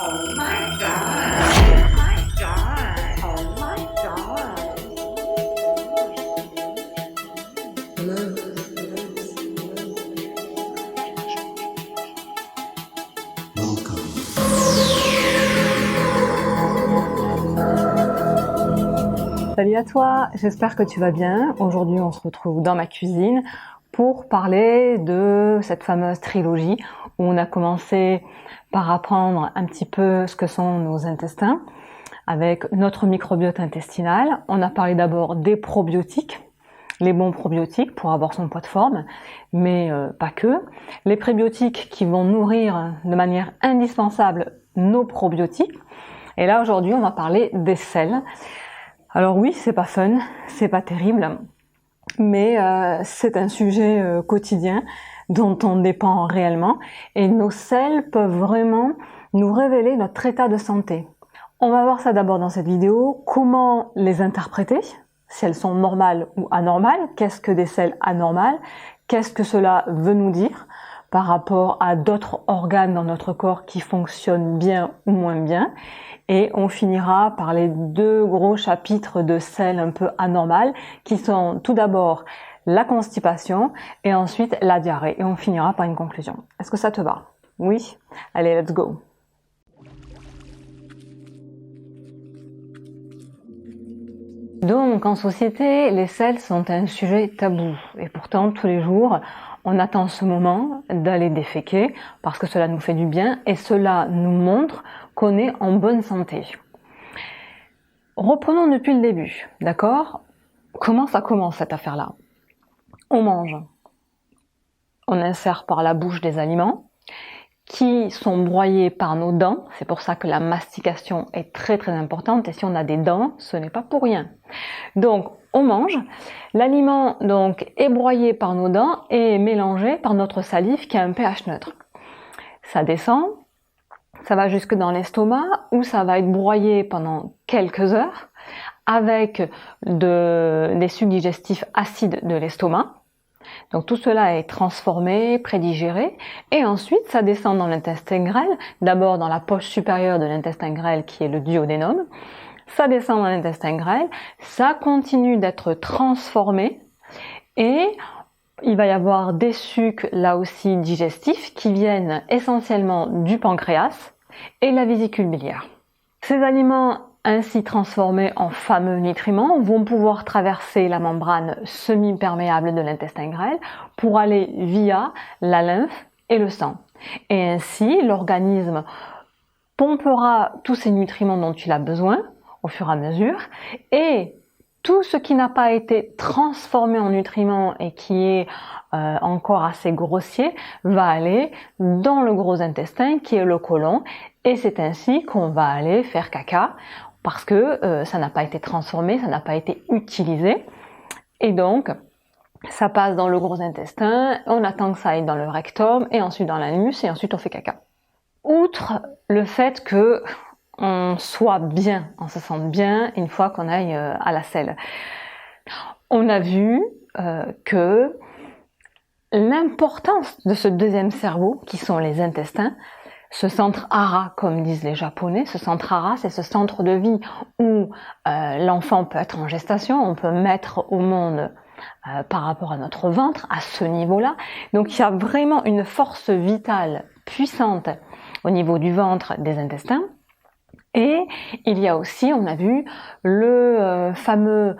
Oh my god. Oh my god. Oh my god. Salut à toi, j'espère que tu vas bien. Aujourd'hui, on se retrouve dans ma cuisine pour parler de cette fameuse trilogie où on a commencé par apprendre un petit peu ce que sont nos intestins avec notre microbiote intestinal. On a parlé d'abord des probiotiques, les bons probiotiques pour avoir son poids de forme, mais pas que. Les prébiotiques qui vont nourrir de manière indispensable nos probiotiques. Et là, aujourd'hui, on va parler des sels. Alors oui, c'est pas fun, c'est pas terrible, mais c'est un sujet quotidien dont on dépend réellement et nos sels peuvent vraiment nous révéler notre état de santé. On va voir ça d'abord dans cette vidéo, comment les interpréter, si elles sont normales ou anormales, qu'est-ce que des sels anormales, qu'est-ce que cela veut nous dire par rapport à d'autres organes dans notre corps qui fonctionnent bien ou moins bien. Et on finira par les deux gros chapitres de sels un peu anormales qui sont tout d'abord la constipation et ensuite la diarrhée. Et on finira par une conclusion. Est-ce que ça te va? Oui? Allez, let's go! Donc, en société, les sels sont un sujet tabou. Et pourtant, tous les jours, on attend ce moment d'aller déféquer parce que cela nous fait du bien et cela nous montre qu'on est en bonne santé. Reprenons depuis le début, d'accord? Comment ça commence cette affaire-là? On mange. On insère par la bouche des aliments qui sont broyés par nos dents. C'est pour ça que la mastication est très très importante et si on a des dents, ce n'est pas pour rien. Donc, on mange. L'aliment donc est broyé par nos dents et mélangé par notre salive qui a un pH neutre. Ça descend, ça va jusque dans l'estomac où ça va être broyé pendant quelques heures avec des sucs digestifs acides de l'estomac. Donc tout cela est transformé, prédigéré et ensuite ça descend dans l'intestin grêle, d'abord dans la poche supérieure de l'intestin grêle qui est le duodénum. Ça descend dans l'intestin grêle, ça continue d'être transformé et il va y avoir des sucs là aussi digestifs qui viennent essentiellement du pancréas et la vésicule biliaire. Ces aliments ainsi transformés en fameux nutriments vont pouvoir traverser la membrane semi-perméable de l'intestin grêle pour aller via la lymphe et le sang. Et ainsi, l'organisme pompera tous ces nutriments dont il a besoin au fur et à mesure et tout ce qui n'a pas été transformé en nutriments et qui est encore assez grossier va aller dans le gros intestin qui est le côlon et c'est ainsi qu'on va aller faire caca parce que ça n'a pas été transformé, ça n'a pas été utilisé et donc ça passe dans le gros intestin, on attend que ça aille dans le rectum et ensuite dans l'anus et ensuite on fait caca. Outre le fait que on soit bien, on se sente bien une fois qu'on aille à la selle. On a vu que l'importance de ce deuxième cerveau, qui sont les intestins, ce centre hara, comme disent les Japonais, ce centre hara, c'est ce centre de vie où l'enfant peut être en gestation, on peut mettre au monde par rapport à notre ventre, à ce niveau-là. Donc il y a vraiment une force vitale puissante au niveau du ventre, des intestins. Et il y a aussi, on a vu, le fameux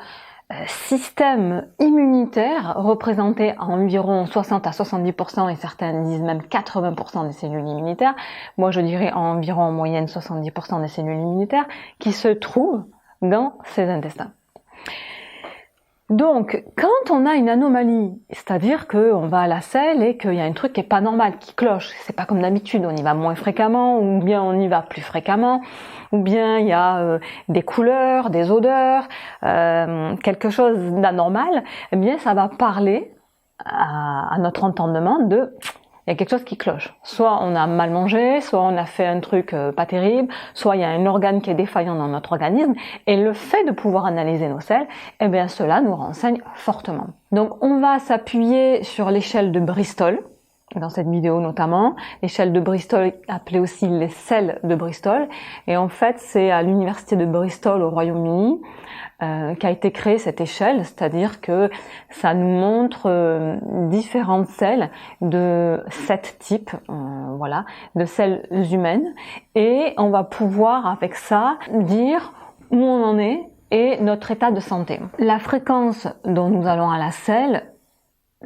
système immunitaire représenté à environ 60 à 70% et certains disent même 80% des cellules immunitaires. Moi, je dirais environ en moyenne 70% des cellules immunitaires qui se trouvent dans ces intestins. Donc, quand on a une anomalie, c'est-à-dire qu'on va à la selle et qu'il y a un truc qui est pas normal, qui cloche, c'est pas comme d'habitude, on y va moins fréquemment, ou bien on y va plus fréquemment, ou bien il y a des couleurs, des odeurs, quelque chose d'anormal, eh bien ça va parler à notre entendement de il y a quelque chose qui cloche. Soit on a mal mangé, soit on a fait un truc pas terrible, soit il y a un organe qui est défaillant dans notre organisme. Et le fait de pouvoir analyser nos selles, eh bien cela nous renseigne fortement. Donc on va s'appuyer sur l'échelle de Bristol. dans cette vidéo notamment, l'échelle de Bristol, appelée aussi les sels de Bristol. Et en fait, c'est à l'université de Bristol au Royaume-Uni qu'a été créée cette échelle, c'est-à-dire que ça nous montre différentes selles de 7 types, voilà, de selles humaines, et on va pouvoir avec ça dire où on en est et notre état de santé. La fréquence dont nous allons à la selle,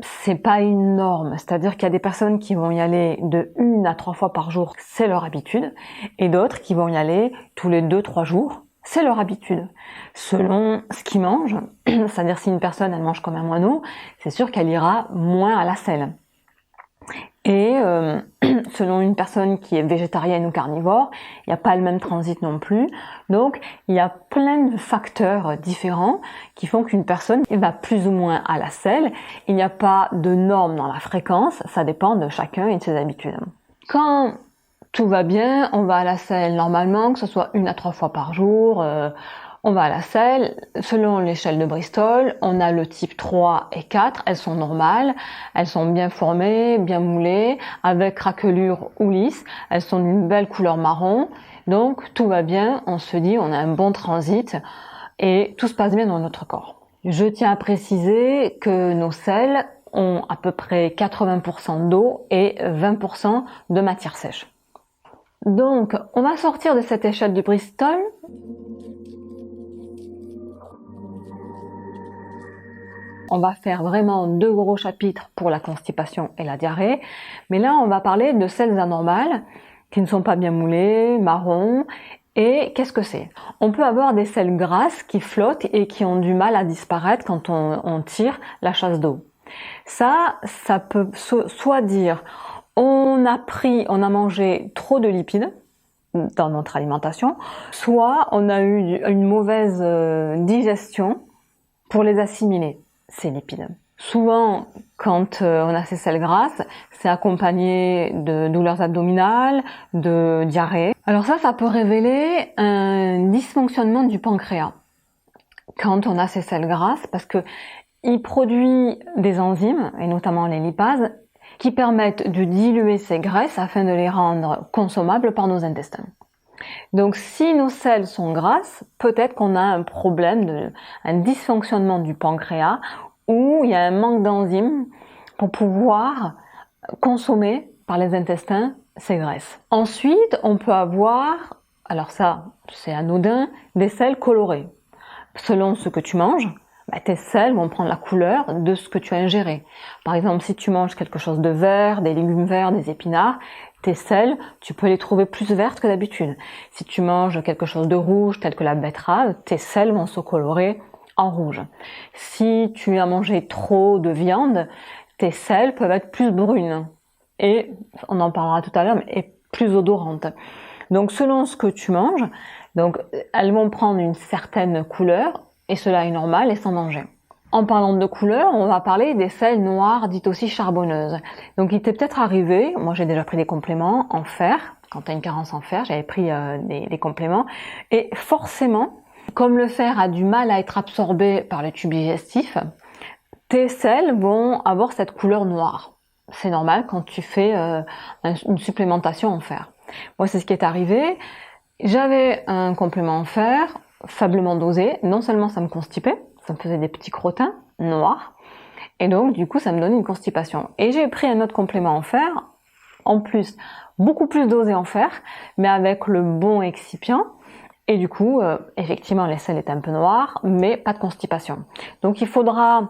c'est pas une norme, c'est-à-dire qu'il y a des personnes qui vont y aller de 1 à 3 fois par jour, c'est leur habitude, et d'autres qui vont y aller tous les 2-3 jours, c'est leur habitude. Selon ce qu'ils mangent, c'est-à-dire si une personne elle mange comme un moineau, c'est sûr qu'elle ira moins à la selle. Et selon une personne qui est végétarienne ou carnivore, il n'y a pas le même transit non plus. Donc, il y a plein de facteurs différents qui font qu'une personne va plus ou moins à la selle. Il n'y a pas de norme dans la fréquence, ça dépend de chacun et de ses habitudes. Quand tout va bien, on va à la selle normalement, que ce soit 1 à 3 fois par jour. On va à la selle, selon l'échelle de Bristol, on a le type 3 et 4, elles sont normales, elles sont bien formées, bien moulées, avec craquelure ou lisse, elles sont d'une belle couleur marron, donc tout va bien, on se dit on a un bon transit et tout se passe bien dans notre corps. Je tiens à préciser que nos selles ont à peu près 80% d'eau et 20% de matière sèche. Donc, on va sortir de cette échelle de Bristol. On va faire vraiment 2 gros chapitres pour la constipation et la diarrhée. Mais là, on va parler de selles anormales qui ne sont pas bien moulées, marron. Et qu'est-ce que c'est? On peut avoir des selles grasses qui flottent et qui ont du mal à disparaître quand on tire la chasse d'eau. Ça peut soit dire on a mangé trop de lipides dans notre alimentation, soit on a eu une mauvaise digestion pour les assimiler, ces lipides. Souvent, quand on a ces selles grasses, c'est accompagné de douleurs abdominales, de diarrhée. Alors ça peut révéler un dysfonctionnement du pancréas quand on a ces selles grasses, parce que il produit des enzymes, et notamment les lipases, qui permettent de diluer ces graisses afin de les rendre consommables par nos intestins. Donc si nos selles sont grasses, peut-être qu'on a un problème, un dysfonctionnement du pancréas, où il y a un manque d'enzymes pour pouvoir consommer par les intestins ces graisses. Ensuite, on peut avoir, alors ça c'est anodin, des selles colorées. Selon ce que tu manges, tes selles vont prendre la couleur de ce que tu as ingéré. Par exemple, si tu manges quelque chose de vert, des légumes verts, des épinards, tes selles, tu peux les trouver plus vertes que d'habitude. Si tu manges quelque chose de rouge, tel que la betterave, tes selles vont se colorer en rouge. Si tu as mangé trop de viande, tes selles peuvent être plus brunes. Et, on en parlera tout à l'heure, mais plus odorantes. Donc, selon ce que tu manges, donc, elles vont prendre une certaine couleur, et cela est normal et sans danger. En parlant de couleur, on va parler des selles noires, dites aussi charbonneuses. Donc il t'est peut-être arrivé, moi j'ai déjà pris des compléments en fer, quand tu as une carence en fer, j'avais pris des compléments, et forcément, comme le fer a du mal à être absorbé par le tube digestif, tes selles vont avoir cette couleur noire. C'est normal quand tu fais une supplémentation en fer. Moi c'est ce qui est arrivé, j'avais un complément en fer, faiblement dosé, non seulement ça me constipait, ça me faisait des petits crottins noirs, et donc du coup ça me donnait une constipation. Et j'ai pris un autre complément en fer, en plus, beaucoup plus dosé en fer, mais avec le bon excipient, et du coup, effectivement les selles étaient un peu noires, mais pas de constipation. Donc il faudra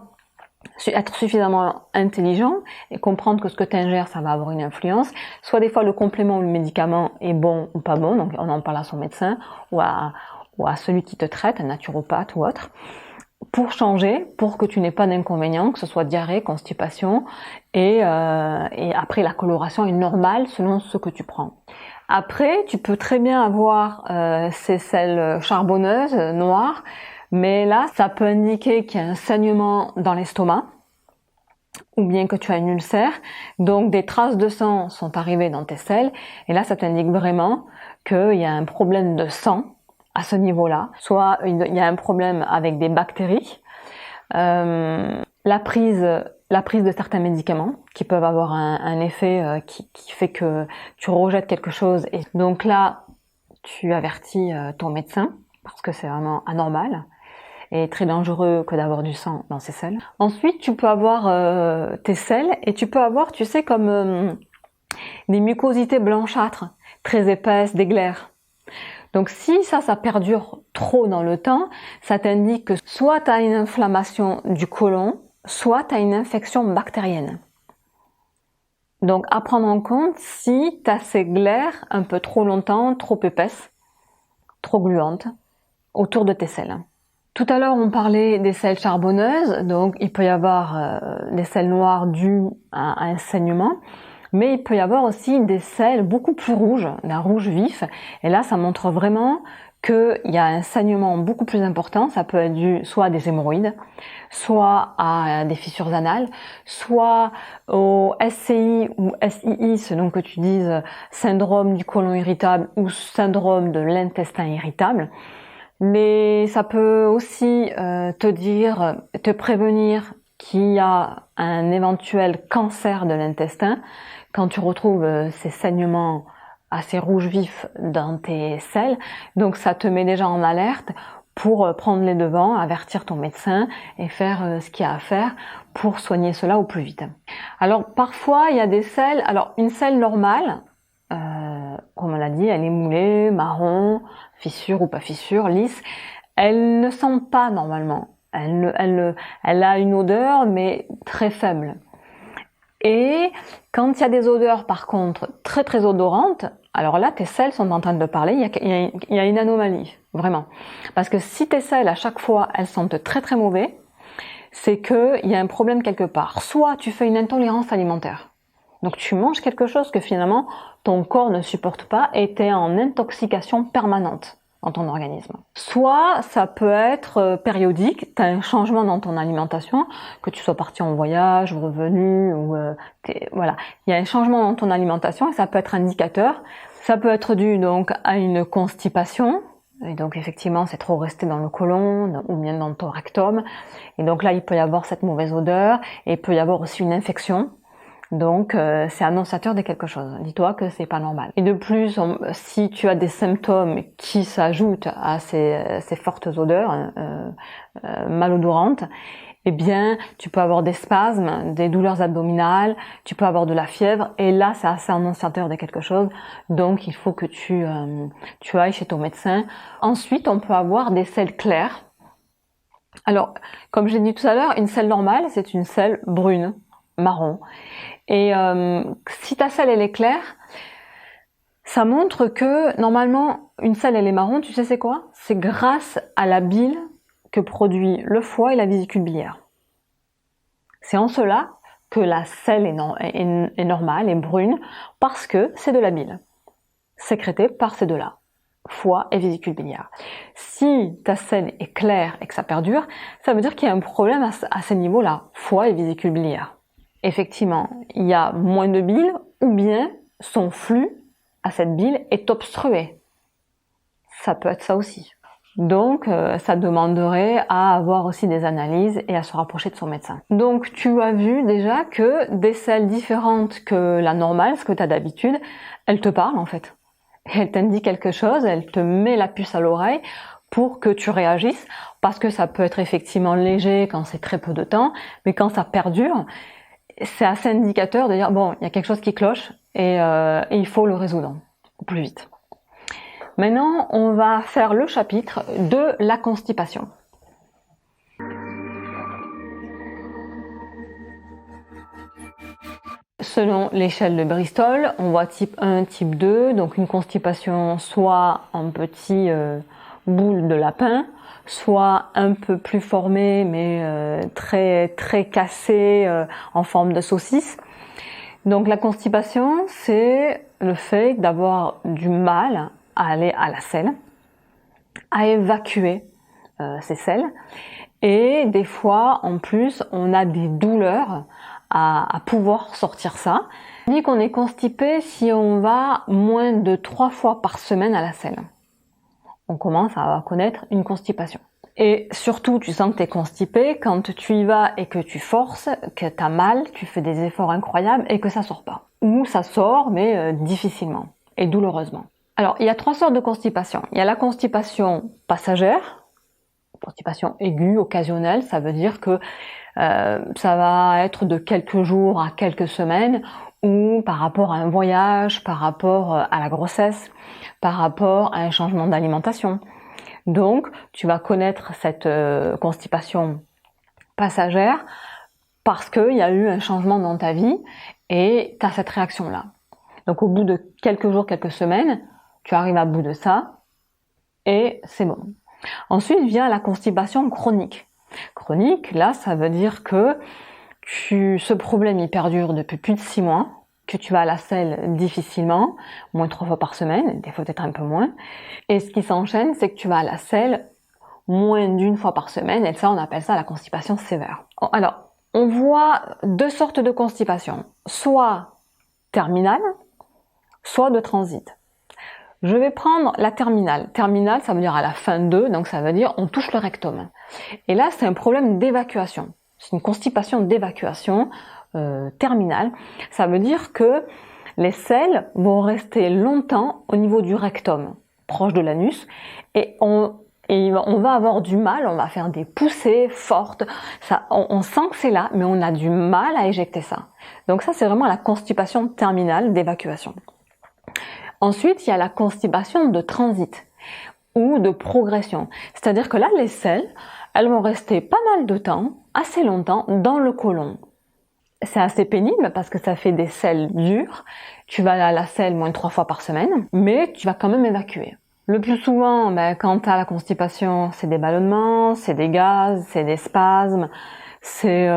être suffisamment intelligent et comprendre que ce que tu ingères, ça va avoir une influence. Soit des fois le complément ou le médicament est bon ou pas bon, donc on en parle à son médecin ou à celui qui te traite, un naturopathe ou autre, pour changer, pour que tu n'aies pas d'inconvénients, que ce soit diarrhée, constipation, et après la coloration est normale selon ce que tu prends. Après, tu peux très bien avoir ces selles charbonneuses, noires, mais là, ça peut indiquer qu'il y a un saignement dans l'estomac, ou bien que tu as une ulcère, donc des traces de sang sont arrivées dans tes selles, et là, ça t'indique vraiment qu'il y a un problème de sang à ce niveau-là. Soit il y a un problème avec des bactéries, la prise la prise de certains médicaments qui peuvent avoir un effet qui fait que tu rejettes quelque chose. Et donc là, tu avertis ton médecin parce que c'est vraiment anormal et très dangereux que d'avoir du sang dans ces selles. Ensuite, tu peux avoir tes selles et tu peux avoir, tu sais, comme des mucosités blanchâtres, très épaisses, des glaires. Donc si ça perdure trop dans le temps, ça t'indique que soit tu as une inflammation du côlon, soit tu as une infection bactérienne. Donc à prendre en compte si tu as ces glaires un peu trop longtemps, trop épaisses, trop gluantes, autour de tes selles. Tout à l'heure, on parlait des selles charbonneuses, donc il peut y avoir des selles noires dues à un saignement, mais il peut y avoir aussi des selles beaucoup plus rouges, d'un rouge vif, et là, ça montre vraiment qu'il y a un saignement beaucoup plus important. Ça peut être dû soit à des hémorroïdes, soit à des fissures anales, soit au SCI ou SII, selon que tu dises syndrome du côlon irritable ou syndrome de l'intestin irritable. Mais ça peut aussi te prévenir qu'il y a un éventuel cancer de l'intestin quand tu retrouves ces saignements assez rouges vifs dans tes selles. Donc ça te met déjà en alerte pour prendre les devants, avertir ton médecin et faire ce qu'il y a à faire pour soigner cela au plus vite. Alors parfois il y a des selles, alors une selle normale, comme on l'a dit, elle est moulée, marron, fissure ou pas fissure, lisse, elle ne sent pas normalement. Elle a une odeur mais très faible. Et quand il y a des odeurs par contre très très odorantes, alors là tes selles sont en train de parler, il y a une anomalie, vraiment. Parce que si tes selles à chaque fois elles sentent très très mauvais, c'est qu'il y a un problème quelque part. Soit tu fais une intolérance alimentaire, donc tu manges quelque chose que finalement ton corps ne supporte pas et tu es en intoxication permanente dans ton organisme. Soit ça peut être périodique, tu as un changement dans ton alimentation, que tu sois parti en voyage ou revenu, ou voilà, il y a un changement dans ton alimentation et ça peut être indicateur. Ça peut être dû donc à une constipation, et donc effectivement c'est trop resté dans le côlon ou bien dans ton rectum, et donc là il peut y avoir cette mauvaise odeur et il peut y avoir aussi une infection. Donc c'est annonciateur de quelque chose. Dis-toi que c'est pas normal. Et de plus, si tu as des symptômes qui s'ajoutent à ces fortes odeurs malodorantes, eh bien tu peux avoir des spasmes, des douleurs abdominales, tu peux avoir de la fièvre, et là c'est assez annonciateur de quelque chose. Donc il faut que tu ailles chez ton médecin. Ensuite, on peut avoir des selles claires. Alors, comme j'ai dit tout à l'heure, une selle normale, c'est une selle brune, marron. Et si ta selle elle est claire, ça montre que normalement une selle elle est marron, tu sais c'est quoi? C'est grâce à la bile que produit le foie et la vésicule biliaire. C'est en cela que la selle est normale, est brune, parce que c'est de la bile sécrétée par ces deux-là, foie et vésicule biliaire. Si ta selle est claire et que ça perdure, ça veut dire qu'il y a un problème à ces niveaux-là, foie et vésicule biliaire. Effectivement, il y a moins de bile ou bien son flux à cette bile est obstrué. Ça peut être ça aussi. Donc, ça demanderait à avoir aussi des analyses et à se rapprocher de son médecin. Donc, tu as vu déjà que des selles différentes que la normale, ce que tu as d'habitude, elles te parlent en fait. Elle t'indique quelque chose, elle te met la puce à l'oreille pour que tu réagisses, parce que ça peut être effectivement léger quand c'est très peu de temps, mais quand ça perdure, c'est assez indicateur de dire bon, il y a quelque chose qui cloche et il faut le résoudre au plus vite. Maintenant, on va faire le chapitre de la constipation. Selon l'échelle de Bristol, on voit type 1, type 2, donc une constipation soit en petit boule de lapin, soit un peu plus formée mais très très cassée en forme de saucisse. Donc la constipation, c'est le fait d'avoir du mal à aller à la selle, à évacuer ces selles, et des fois en plus on a des douleurs à pouvoir sortir ça. On dit qu'on est constipé si on va moins de 3 fois par semaine à la selle. On commence à connaître une constipation. Et surtout, tu sens que tu es constipé quand tu y vas et que tu forces, que tu as mal, tu fais des efforts incroyables et que ça sort pas. Ou ça sort, mais difficilement et douloureusement. Alors, il y a 3 sortes de constipation. Il y a la constipation passagère, constipation aiguë, occasionnelle, ça veut dire que ça va être de quelques jours à quelques semaines, ou par rapport à un voyage, par rapport à la grossesse, par rapport à un changement d'alimentation. Donc, tu vas connaître cette constipation passagère parce qu'il y a eu un changement dans ta vie et tu as cette réaction-là. Donc, au bout de quelques jours, quelques semaines, tu arrives à bout de ça et c'est bon. Ensuite vient la constipation chronique. Chronique, là, ça veut dire que ce problème il perdure depuis plus de 6 mois, que tu vas à la selle difficilement, moins 3 fois par semaine, des fois peut-être un peu moins. Et ce qui s'enchaîne, c'est que tu vas à la selle moins d'1 fois par semaine, et ça, on appelle ça la constipation sévère. Alors, on voit 2 sortes de constipation, soit terminale, soit de transit. Je vais prendre la terminale. Terminale, ça veut dire à la fin de, donc ça veut dire on touche le rectum. Et là, c'est un problème d'évacuation. C'est une constipation d'évacuation terminale. Ça veut dire que les selles vont rester longtemps au niveau du rectum, proche de l'anus, et on va avoir du mal, on va faire des poussées fortes. On sent que c'est là, mais on a du mal à éjecter ça. Donc ça, c'est vraiment la constipation terminale d'évacuation. Ensuite, il y a la constipation de transit ou de progression. C'est-à-dire que là, les selles, elles vont rester pas mal de temps, assez longtemps, dans le côlon. C'est assez pénible parce que ça fait des selles dures. Tu vas à la selle moins 3 fois par semaine, mais tu vas quand même évacuer. Le plus souvent, quand tu as la constipation, c'est des ballonnements, c'est des gaz, c'est des spasmes, c'est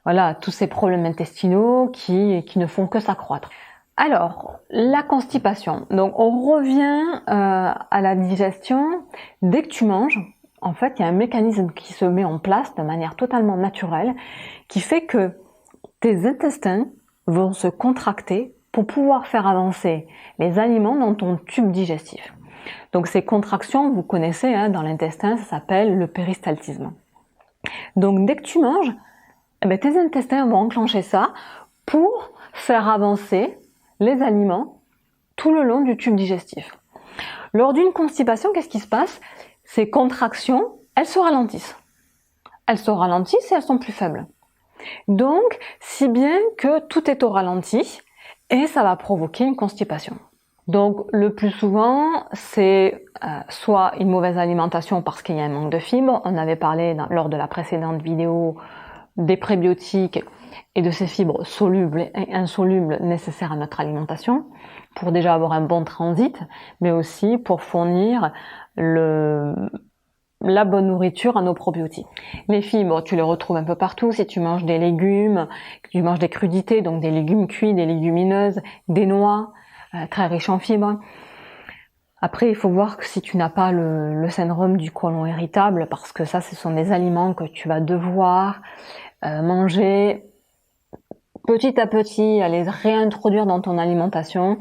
voilà, tous ces problèmes intestinaux qui ne font que s'accroître. Alors, la constipation. Donc, on revient à la digestion. Dès que tu manges, en fait, il y a un mécanisme qui se met en place de manière totalement naturelle qui fait que tes intestins vont se contracter pour pouvoir faire avancer les aliments dans ton tube digestif. Donc, ces contractions, vous connaissez, dans l'intestin, ça s'appelle le péristaltisme. Donc, dès que tu manges, tes intestins vont enclencher ça pour faire avancer les aliments tout le long du tube digestif. Lors d'une constipation, qu'est-ce qui se passe? Ces contractions, elles se ralentissent. Elles se ralentissent et elles sont plus faibles. Donc, si bien que tout est au ralenti et ça va provoquer une constipation. Donc, le plus souvent, c'est soit une mauvaise alimentation parce qu'il y a un manque de fibres. On avait parlé lors de la précédente vidéo des prébiotiques et de ces fibres solubles et insolubles nécessaires à notre alimentation pour déjà avoir un bon transit, mais aussi pour fournir la bonne nourriture à nos probiotiques. Les fibres, tu les retrouves un peu partout. Si tu manges des légumes, que tu manges des crudités, donc des légumes cuits, des légumineuses, des noix, très riches en fibres. Après, il faut voir que si tu n'as pas le syndrome du côlon irritable, parce que ça, ce sont des aliments que tu vas devoir manger petit à petit, à les réintroduire dans ton alimentation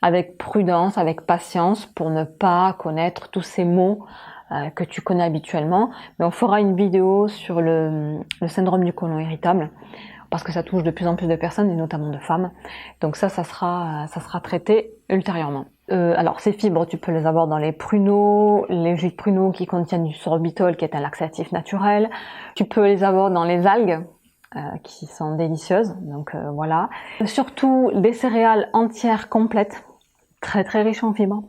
avec prudence, avec patience, pour ne pas connaître tous ces maux que tu connais habituellement. Mais on fera une vidéo sur le syndrome du côlon irritable, parce que ça touche de plus en plus de personnes, et notamment de femmes. Donc ça sera traité ultérieurement. Alors ces fibres, tu peux les avoir dans les pruneaux, les jus de pruneaux qui contiennent du sorbitol, qui est un laxatif naturel. Tu peux les avoir dans les algues, qui sont délicieuses, donc voilà. Surtout des céréales entières complètes, très très riches en fibres.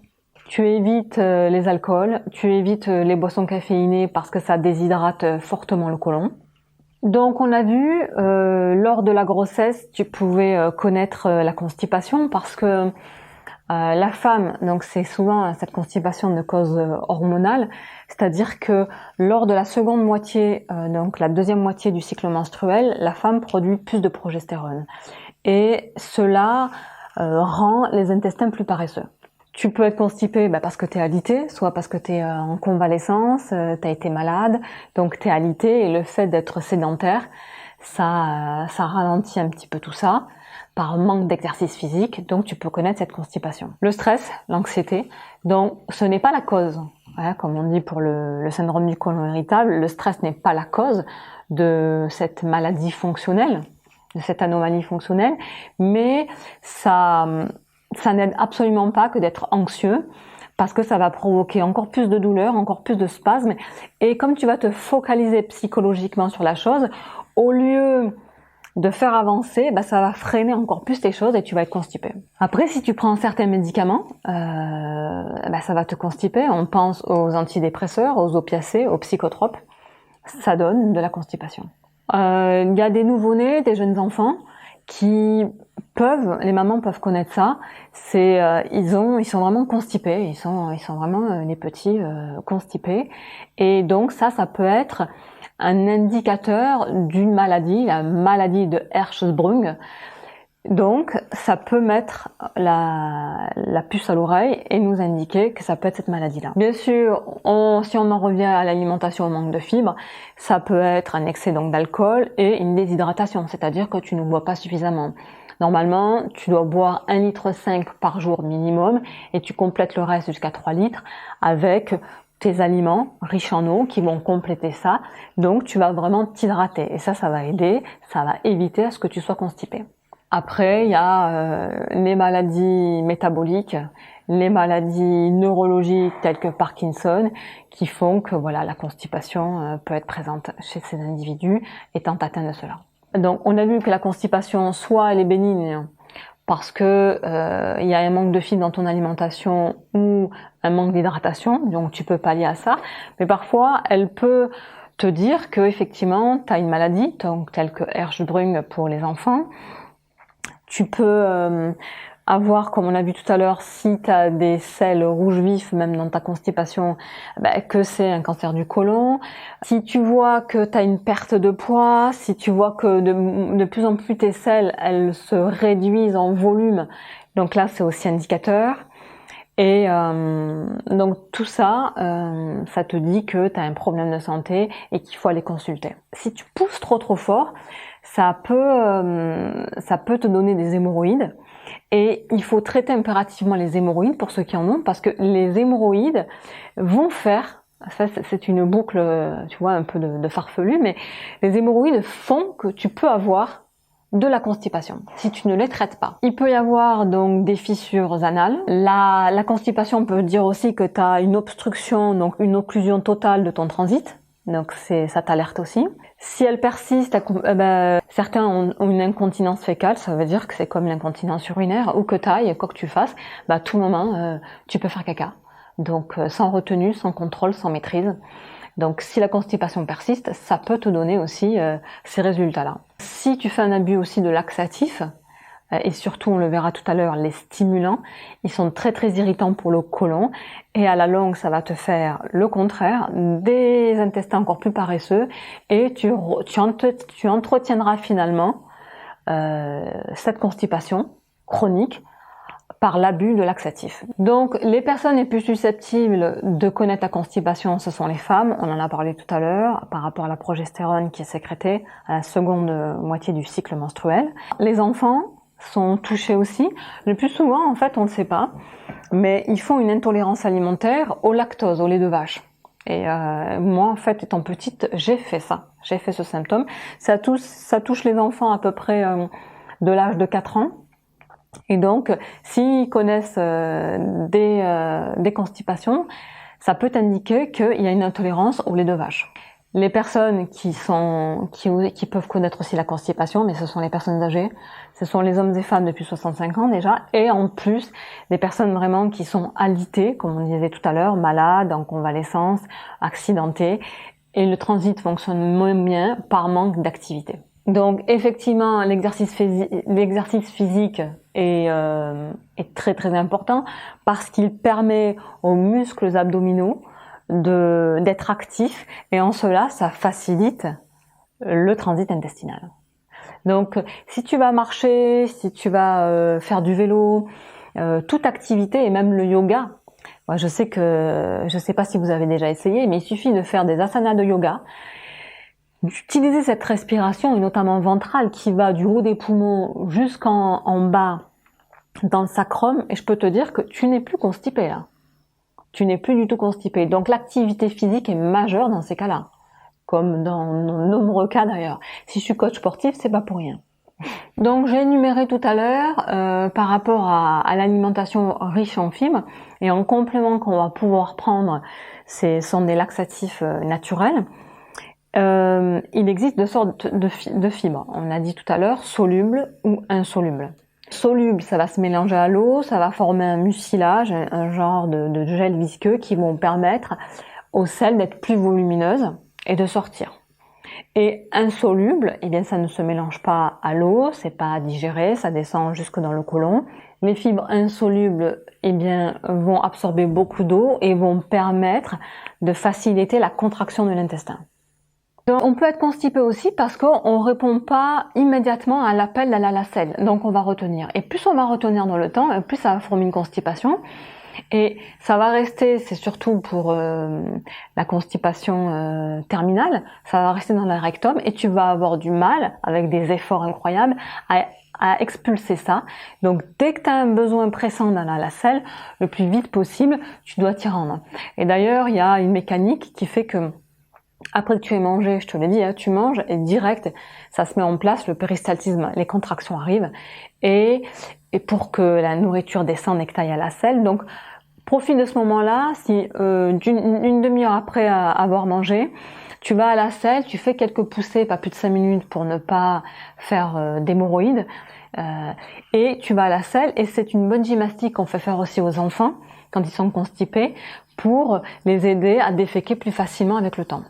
Tu évites les alcools, tu évites les boissons caféinées parce que ça déshydrate fortement le côlon. Donc on a vu, lors de la grossesse, tu pouvais connaître la constipation parce que la femme, donc c'est souvent cette constipation de cause hormonale, c'est-à-dire que lors de la seconde moitié, donc la deuxième moitié du cycle menstruel, la femme produit plus de progestérone. Et cela rend les intestins plus paresseux. Tu peux être constipé parce que tu es alité, soit parce que tu es en convalescence, tu as été malade, donc tu es alité, et le fait d'être sédentaire, ça ralentit un petit peu tout ça, par manque d'exercice physique, donc tu peux connaître cette constipation. Le stress, l'anxiété, donc ce n'est pas la cause Ouais, comme on dit pour le syndrome du côlon irritable, le stress n'est pas la cause de cette maladie fonctionnelle, de cette anomalie fonctionnelle, mais ça n'aide absolument pas que d'être anxieux, parce que ça va provoquer encore plus de douleur, encore plus de spasmes, et comme tu vas te focaliser psychologiquement sur la chose, au lieu de faire avancer, ça va freiner encore plus les choses et tu vas être constipé. Après, si tu prends certains médicaments, ça va te constiper. On pense aux antidépresseurs, aux opiacés, aux psychotropes. Ça donne de la constipation. Il y a des nouveau-nés, des jeunes enfants qui les mamans peuvent connaître ça. Ils sont vraiment constipés. Ils sont vraiment les petits constipés. Et donc ça peut être un indicateur d'une maladie, la maladie de Hirschsprung. Donc, ça peut mettre la puce à l'oreille et nous indiquer que ça peut être cette maladie-là. Bien sûr, si on en revient à l'alimentation au manque de fibres, ça peut être un excès donc d'alcool et une déshydratation, c'est-à-dire que tu ne bois pas suffisamment. Normalement, tu dois boire 1,5 litre par jour minimum et tu complètes le reste jusqu'à 3 litres avec tes aliments riches en eau qui vont compléter ça. Donc, tu vas vraiment t'hydrater. Et ça va aider, ça va éviter à ce que tu sois constipé. Après, il y a les maladies métaboliques, les maladies neurologiques telles que Parkinson, qui font que la constipation peut être présente chez ces individus étant atteints de cela. Donc, on a vu que la constipation, soit elle est bénigne, parce que il y a un manque de fibres dans ton alimentation ou un manque d'hydratation, donc tu peux pallier à ça. Mais parfois, elle peut te dire que effectivement, tu as une maladie, donc telle que Hirschsprung pour les enfants. Tu peux avoir, comme on a vu tout à l'heure, si tu as des selles rouges vifs, même dans ta constipation, que c'est un cancer du côlon. Si tu vois que tu as une perte de poids, si tu vois que de plus en plus tes selles, elles se réduisent en volume, donc là, c'est aussi indicateur. Et donc tout ça, ça te dit que tu as un problème de santé et qu'il faut aller consulter. Si tu pousses trop fort, ça peut te donner des hémorroïdes. Et il faut traiter impérativement les hémorroïdes pour ceux qui en ont, parce que les hémorroïdes vont faire, ça c'est une boucle, tu vois, un peu de farfelu, mais les hémorroïdes font que tu peux avoir de la constipation, si tu ne les traites pas. Il peut y avoir donc des fissures anales. La constipation peut dire aussi que tu as une obstruction, donc une occlusion totale de ton transit. Donc ça t'alerte aussi. Si elle persiste, certains ont une incontinence fécale, ça veut dire que c'est comme l'incontinence urinaire, ou que t'ailles, quoi que tu fasses, à tout moment, tu peux faire caca. Donc sans retenue, sans contrôle, sans maîtrise. Donc si la constipation persiste, ça peut te donner aussi ces résultats-là. Si tu fais un abus aussi de laxatifs, et surtout on le verra tout à l'heure, les stimulants, ils sont très irritants pour le côlon, et à la longue ça va te faire le contraire, des intestins encore plus paresseux, et tu entretiendras finalement cette constipation chronique par l'abus de laxatifs. Donc les personnes les plus susceptibles de connaître la constipation, ce sont les femmes, on en a parlé tout à l'heure, par rapport à la progestérone qui est sécrétée à la seconde moitié du cycle menstruel. Les enfants sont touchés aussi. Le plus souvent, en fait, on ne le sait pas, mais ils font une intolérance alimentaire au lactose, au lait de vache. Et moi, en fait, étant petite, j'ai fait ce symptôme. Ça touche les enfants à peu près de l'âge de 4 ans. Et donc, s'ils connaissent des constipations, ça peut indiquer qu'il y a une intolérance au lait de vache. Les personnes qui peuvent connaître aussi la constipation, mais ce sont les personnes âgées, ce sont les hommes et femmes depuis 65 ans déjà, et en plus des personnes vraiment qui sont alitées, comme on disait tout à l'heure, malades, en convalescence, accidentées, et le transit fonctionne moins bien par manque d'activité. Donc effectivement, l'exercice physique est très important parce qu'il permet aux muscles abdominaux d'être actifs, et en cela, ça facilite le transit intestinal. Donc, si tu vas marcher, si tu vas faire du vélo, toute activité, et même le yoga, moi je sais pas si vous avez déjà essayé, mais il suffit de faire des asanas de yoga, d'utiliser cette respiration, et notamment ventrale, qui va du haut des poumons jusqu'en bas dans le sacrum, et je peux te dire que tu n'es plus constipé là. tu n'es plus du tout constipé. Donc l'activité physique est majeure dans ces cas-là, comme dans de nombreux cas d'ailleurs. Si je suis coach sportif, c'est pas pour rien. Donc j'ai énuméré tout à l'heure par rapport à l'alimentation riche en fibres, et en complément qu'on va pouvoir prendre, ce sont des laxatifs naturels. Il existe deux sortes de fibres. On a dit tout à l'heure solubles ou insolubles. Soluble, ça va se mélanger à l'eau, ça va former un mucilage, un genre de gel visqueux qui vont permettre aux selles d'être plus volumineuses et de sortir. Et insoluble, eh bien ça ne se mélange pas à l'eau, c'est pas digéré, ça descend jusque dans le côlon. Les fibres insolubles, eh bien, vont absorber beaucoup d'eau et vont permettre de faciliter la contraction de l'intestin. Donc, on peut être constipé aussi parce qu'on répond pas immédiatement à l'appel d'aller à la selle. Donc on va retenir. Et plus on va retenir dans le temps, plus ça va former une constipation. Et ça va rester, c'est surtout pour la constipation terminale, ça va rester dans le rectum et tu vas avoir du mal, avec des efforts incroyables, à expulser ça. Donc dès que tu as un besoin pressant d'aller à la selle, le plus vite possible, tu dois t'y rendre. Et d'ailleurs, il y a une mécanique qui fait que après que tu aies mangé, je te l'ai dit, hein, tu manges et direct, ça se met en place, le péristaltisme, les contractions arrivent et pour que la nourriture descende et que tu ailles à la selle. Donc, profite de ce moment-là, si une demi-heure après avoir mangé, tu vas à la selle, tu fais quelques poussées, pas plus de 5 minutes pour ne pas faire d'hémorroïdes, et tu vas à la selle, et c'est une bonne gymnastique qu'on fait faire aussi aux enfants quand ils sont constipés pour les aider à déféquer plus facilement avec le temps.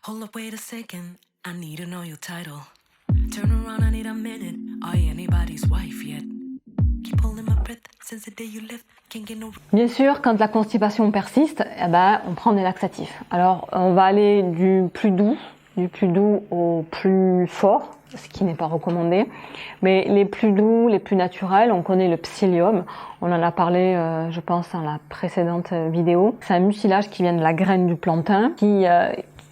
Hold up, wait a second. I need to know your title. Turn around, I need a minute. Are you anybody's wife yet? Keep holding my breath since the day you left. Can't get no. Bien sûr, quand la constipation persiste, eh ben, on prend des laxatifs. Alors, on va aller du plus doux au plus fort, ce qui n'est pas recommandé. Mais les plus doux, les plus naturels, on connaît le psyllium. On en a parlé, je pense, dans la précédente vidéo. C'est un mucilage qui vient de la graine du plantain,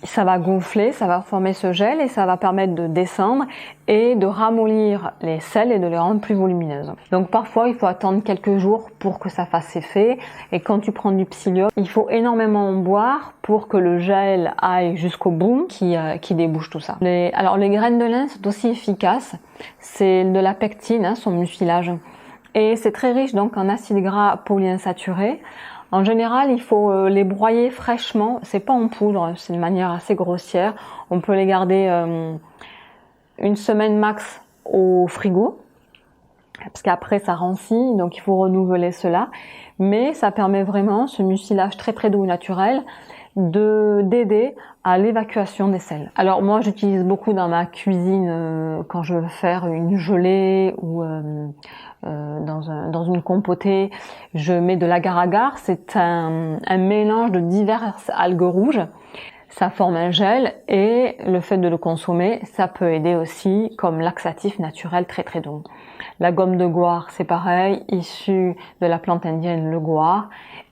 ça va gonfler, ça va former ce gel et ça va permettre de descendre et de ramollir les selles et de les rendre plus volumineuses. Donc parfois, il faut attendre quelques jours pour que ça fasse effet. Et quand tu prends du psyllium, il faut énormément en boire pour que le gel aille jusqu'au bout qui débouche tout ça. Alors les graines de lin sont aussi efficaces. C'est de la pectine, hein, son mucilage. Et c'est très riche donc en acides gras polyinsaturés. En général, il faut les broyer fraîchement. C'est pas en poudre, c'est de manière assez grossière. On peut les garder une semaine max au frigo, parce qu'après ça rancit, donc il faut renouveler cela. Mais ça permet vraiment, ce mucilage très très doux et naturel, d'aider à l'évacuation des selles. Alors moi, j'utilise beaucoup dans ma cuisine quand je veux faire une gelée ou dans une compotée, je mets de l'agar-agar. C'est un mélange de diverses algues rouges. Ça forme un gel et le fait de le consommer, ça peut aider aussi comme laxatif naturel très très doux. La gomme de goire, c'est pareil, issue de la plante indienne, le goire.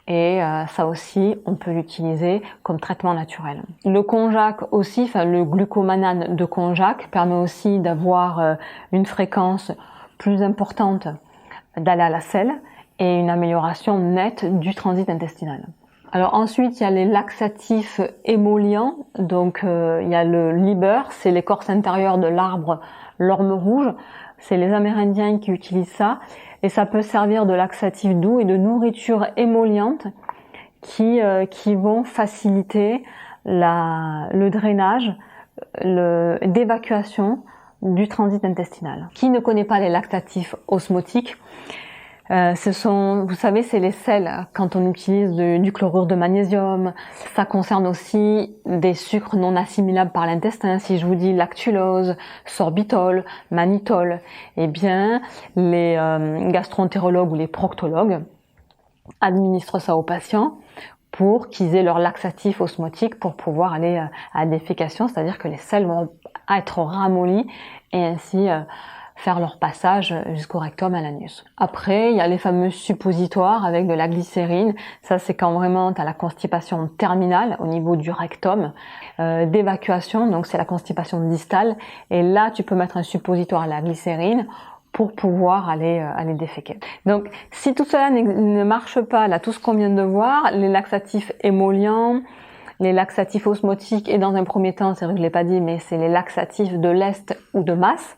Et ça aussi, on peut l'utiliser comme traitement naturel. Le konjac aussi, enfin le glucomanane de konjac permet aussi d'avoir une fréquence plus importante d'aller à la selle et une amélioration nette du transit intestinal. Alors ensuite, il y a les laxatifs émollients. Donc il y a le liber, c'est l'écorce intérieure de l'arbre l'orme rouge. C'est les Amérindiens qui utilisent ça. Et ça peut servir de laxatif doux et de nourriture émolliente qui vont faciliter le drainage, d'évacuation du transit intestinal. Qui ne connaît pas les laxatifs osmotiques? Vous savez, c'est les sels quand on utilise du chlorure de magnésium. Ça concerne aussi des sucres non assimilables par l'intestin. Si je vous dis lactulose, sorbitol, mannitol, eh bien, les gastroentérologues ou les proctologues administrent ça aux patients pour qu'ils aient leur laxatif osmotique pour pouvoir aller à la défécation, c'est-à-dire que les selles vont être ramollies et ainsi faire leur passage jusqu'au rectum à l'anus. Après, il y a les fameux suppositoires avec de la glycérine. Ça, c'est quand vraiment tu as la constipation terminale au niveau du rectum, d'évacuation, donc c'est la constipation distale. Et là, tu peux mettre un suppositoire à la glycérine pour pouvoir aller déféquer. Donc, si tout cela ne marche pas, là, tout ce qu'on vient de voir, les laxatifs émollients, les laxatifs osmotiques, et dans un premier temps, c'est vrai que je l'ai pas dit, mais c'est les laxatifs de lest ou de masse,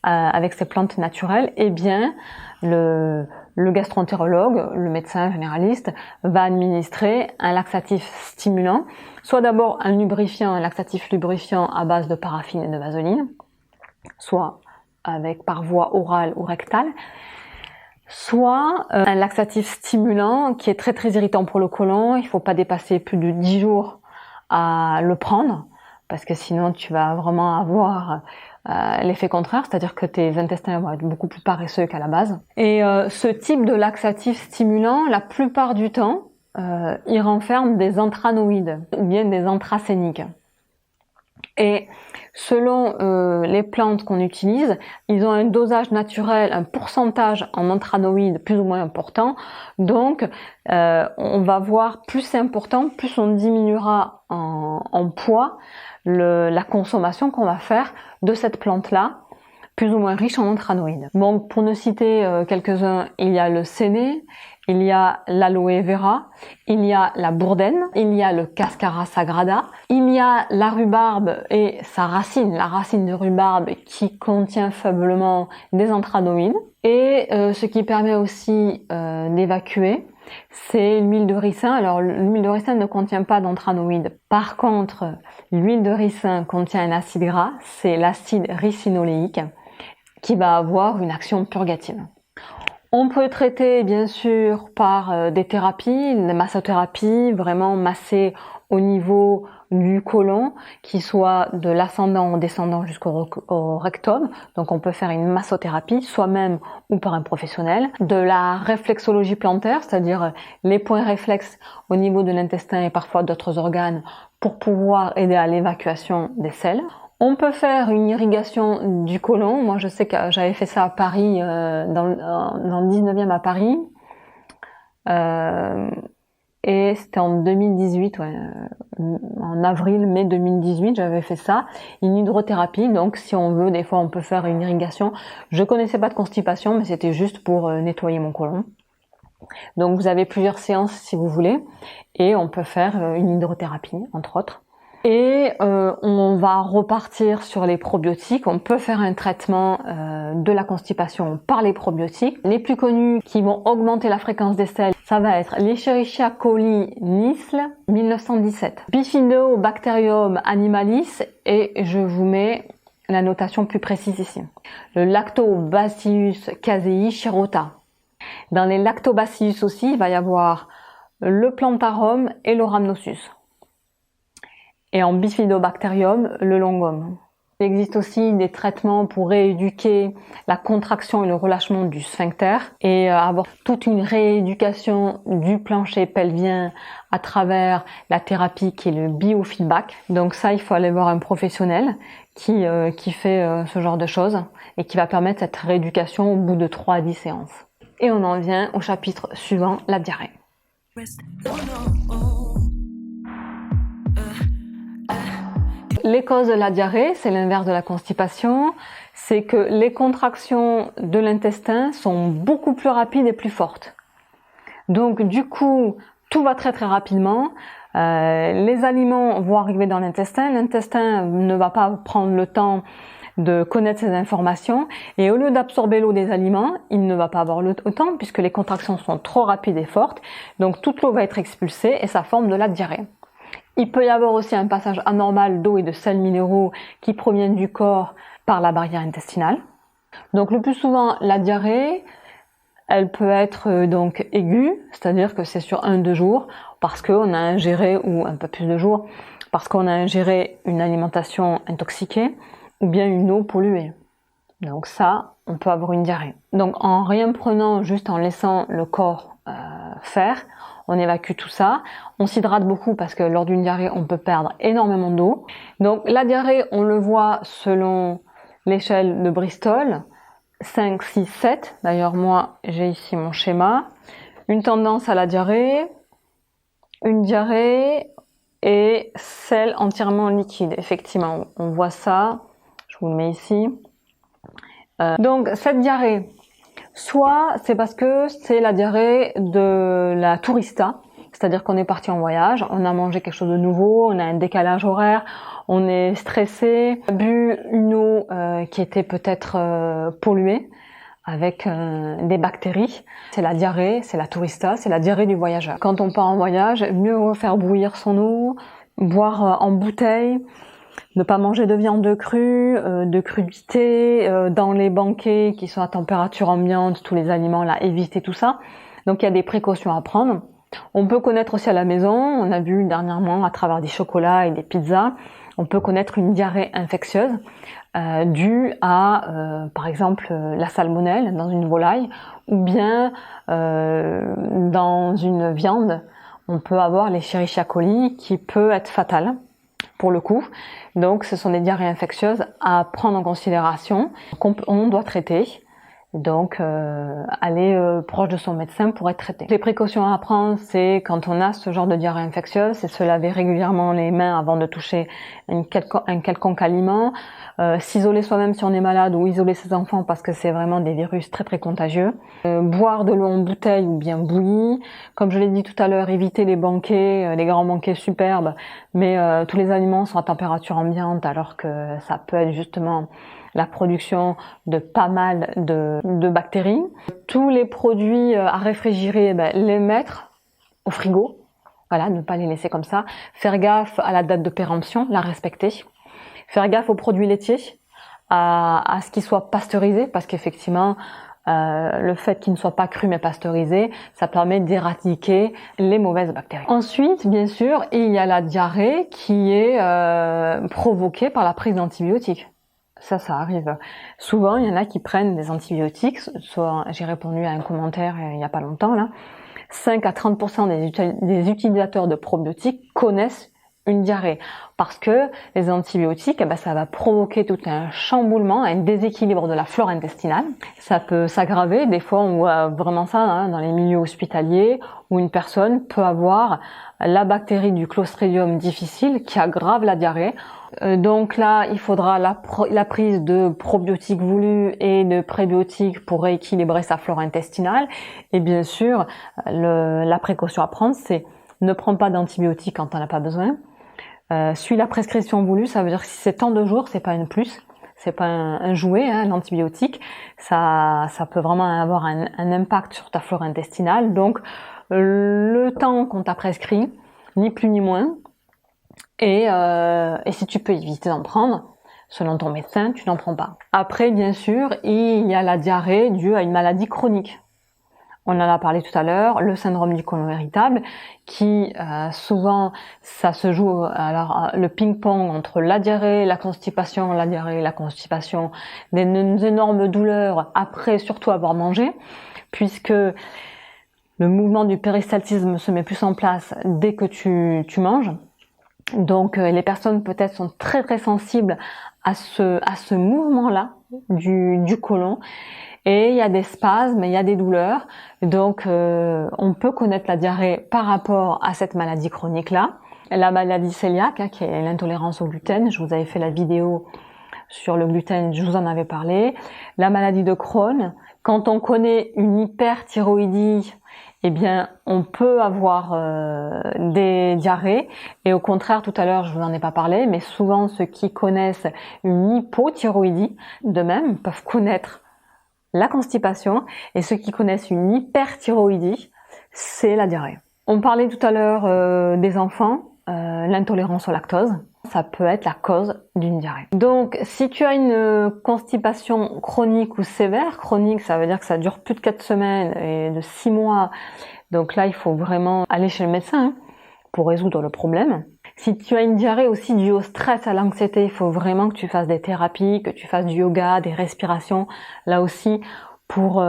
avec ces plantes naturelles, eh bien, le gastroentérologue, le médecin généraliste, va administrer un laxatif stimulant, soit d'abord un laxatif lubrifiant à base de paraffine et de vaseline, soit par voie orale ou rectale, soit un laxatif stimulant qui est très très irritant pour le côlon. Il faut pas dépasser plus de 10 jours à le prendre, parce que sinon tu vas vraiment avoir l'effet contraire, c'est-à-dire que tes intestins vont être beaucoup plus paresseux qu'à la base. Et ce type de laxatif stimulant, la plupart du temps, il renferme des antranoïdes ou bien des antracéniques. Et selon les plantes qu'on utilise, ils ont un dosage naturel, un pourcentage en antranoïdes plus ou moins important. Donc, on va voir plus c'est important, plus on diminuera en poids la consommation qu'on va faire de cette plante-là, plus ou moins riche en antranoïdes. Donc, pour ne citer quelques-uns, il y a le séné, il y a l'aloe vera, il y a la bourdaine, il y a le cascara sagrada, il y a la rhubarbe et sa racine, la racine de rhubarbe qui contient faiblement des antranoïdes. Et ce qui permet aussi d'évacuer, c'est l'huile de ricin. Alors l'huile de ricin ne contient pas d'antranoïdes. Par contre, l'huile de ricin contient un acide gras, c'est l'acide ricinoléique, qui va avoir une action purgative. On peut traiter bien sûr par des thérapies, une massothérapie, vraiment masser au niveau du côlon, qui soit de l'ascendant au descendant jusqu'au rectum. Donc on peut faire une massothérapie, soi-même ou par un professionnel. De la réflexologie plantaire, c'est-à-dire les points réflexes au niveau de l'intestin et parfois d'autres organes pour pouvoir aider à l'évacuation des selles. On peut faire une irrigation du côlon. Moi, je sais que j'avais fait ça à Paris, dans le 19e à Paris. Et c'était en 2018, en avril-mai 2018, j'avais fait ça. Une hydrothérapie, donc si on veut, des fois on peut faire une irrigation. Je connaissais pas de constipation, mais c'était juste pour nettoyer mon côlon. Donc vous avez plusieurs séances si vous voulez. Et on peut faire une hydrothérapie, entre autres. Et on va repartir sur les probiotiques. On peut faire un traitement de la constipation par les probiotiques. Les plus connus qui vont augmenter la fréquence des selles, ça va être l'Escherichia coli Nisl 1917, Bifidobacterium animalis, et je vous mets la notation plus précise ici. Le Lactobacillus casei shirota. Dans les Lactobacillus aussi, il va y avoir le Plantarum et le Rhamnosus. Et en Bifidobacterium, le longum. Il existe aussi des traitements pour rééduquer la contraction et le relâchement du sphincter et avoir toute une rééducation du plancher pelvien à travers la thérapie qui est le biofeedback. Donc ça, il faut aller voir un professionnel qui fait ce genre de choses et qui va permettre cette rééducation au bout de 3 à 10 séances. Et on en vient au chapitre suivant, la diarrhée. Les causes de la diarrhée, c'est l'inverse de la constipation, c'est que les contractions de l'intestin sont beaucoup plus rapides et plus fortes. Donc du coup, tout va très très rapidement, les aliments vont arriver dans l'intestin ne va pas prendre le temps de connaître ces informations, et au lieu d'absorber l'eau des aliments, il ne va pas avoir le temps puisque les contractions sont trop rapides et fortes, donc toute l'eau va être expulsée et ça forme de la diarrhée. Il peut y avoir aussi un passage anormal d'eau et de sels minéraux qui proviennent du corps par la barrière intestinale. Donc le plus souvent, la diarrhée, elle peut être donc aiguë, c'est-à-dire que c'est sur 1-2 jours, parce qu'on a ingéré, ou un peu plus de jours, parce qu'on a ingéré une alimentation intoxiquée, ou bien une eau polluée. Donc ça, on peut avoir une diarrhée. Donc en rien prenant, juste en laissant le corps faire, on évacue tout ça. On s'hydrate beaucoup parce que lors d'une diarrhée, on peut perdre énormément d'eau. Donc la diarrhée, on le voit selon l'échelle de Bristol, 5, 6, 7. D'ailleurs, moi, j'ai ici mon schéma. Une tendance à la diarrhée, une diarrhée et selle entièrement liquide. Effectivement, on voit ça. Je vous le mets ici. Donc cette diarrhée, soit c'est parce que c'est la diarrhée de la tourista, c'est-à-dire qu'on est parti en voyage, on a mangé quelque chose de nouveau, on a un décalage horaire, on est stressé, on a bu une eau qui était peut-être polluée avec des bactéries. C'est la diarrhée, c'est la tourista, c'est la diarrhée du voyageur. Quand on part en voyage, mieux vaut faire bouillir son eau, boire en bouteille, ne pas manger de viande crue, de crudité, dans les banquets qui sont à température ambiante, tous les aliments là, éviter tout ça. Donc il y a des précautions à prendre. On peut connaître aussi à la maison, on a vu dernièrement à travers des chocolats et des pizzas, on peut connaître une diarrhée infectieuse due à, par exemple, la salmonelle dans une volaille ou bien dans une viande, on peut avoir l'Escherichia coli qui peut être fatale pour le coup. Donc ce sont des diarrhées infectieuses à prendre en considération, qu'on doit traiter. Donc aller proche de son médecin pour être traité. Les précautions à prendre, c'est quand on a ce genre de diarrhée infectieuse, c'est se laver régulièrement les mains avant de toucher un quelconque aliment, s'isoler soi-même si on est malade ou isoler ses enfants parce que c'est vraiment des virus très très contagieux, boire de l'eau en bouteille ou bien bouillie, comme je l'ai dit tout à l'heure, éviter les banquets, les grands banquets superbes, mais tous les aliments sont à température ambiante alors que ça peut être justement la production de pas mal de bactéries. Tous les produits à réfrigérer, les mettre au frigo. Voilà, ne pas les laisser comme ça. Faire gaffe à la date de péremption, la respecter. Faire gaffe aux produits laitiers, à ce qu'ils soient pasteurisés, parce qu'effectivement, le fait qu'ils ne soient pas crus mais pasteurisés, ça permet d'éradiquer les mauvaises bactéries. Ensuite, bien sûr, il y a la diarrhée qui est provoquée par la prise d'antibiotiques. Ça arrive. Souvent, il y en a qui prennent des antibiotiques. Soit, j'ai répondu à un commentaire il n'y a pas longtemps, là. 5 à 30% des utilisateurs de probiotiques connaissent une diarrhée. Parce que les antibiotiques, ça va provoquer tout un chamboulement, un déséquilibre de la flore intestinale. Ça peut s'aggraver. Des fois, on voit vraiment ça dans les milieux hospitaliers où une personne peut avoir la bactérie du Clostridium difficile qui aggrave la diarrhée. Donc là, il faudra la prise de probiotiques voulus et de prébiotiques pour rééquilibrer sa flore intestinale. Et bien sûr, la précaution à prendre, c'est ne prends pas d'antibiotiques quand tu n'en as pas besoin. Suis la prescription voulue, ça veut dire que si c'est tant de jours, c'est pas une plus, c'est pas un jouet, l'antibiotique. Ça peut vraiment avoir un impact sur ta flore intestinale. Donc, le temps qu'on t'a prescrit, ni plus ni moins. Et si tu peux éviter d'en prendre, selon ton médecin, tu n'en prends pas. Après, bien sûr, il y a la diarrhée due à une maladie chronique. On en a parlé tout à l'heure, le syndrome du côlon irritable, qui souvent, ça se joue alors le ping-pong entre la diarrhée, la constipation, des énormes douleurs après surtout avoir mangé, puisque le mouvement du péristaltisme se met plus en place dès que tu manges. Donc les personnes peut-être sont très très sensibles à ce mouvement-là du côlon, et il y a des spasmes, il y a des douleurs. Donc on peut connaître la diarrhée par rapport à cette maladie chronique-là. La maladie cœliaque, qui est l'intolérance au gluten, je vous avais fait la vidéo sur le gluten, je vous en avais parlé. La maladie de Crohn, quand on connaît une hyperthyroïdie, eh bien, on peut avoir des diarrhées. Et au contraire, tout à l'heure, je vous en ai pas parlé, mais souvent ceux qui connaissent une hypothyroïdie, de même, peuvent connaître la constipation. Et ceux qui connaissent une hyperthyroïdie, c'est la diarrhée. On parlait tout à l'heure des enfants, l'intolérance au lactose. Ça peut être la cause d'une diarrhée. Donc, si tu as une constipation chronique ou sévère, chronique, ça veut dire que ça dure plus de 4 semaines et de 6 mois. Donc là, il faut vraiment aller chez le médecin pour résoudre le problème. Si tu as une diarrhée aussi due au stress, à l'anxiété, il faut vraiment que tu fasses des thérapies, que tu fasses du yoga, des respirations, là aussi, pour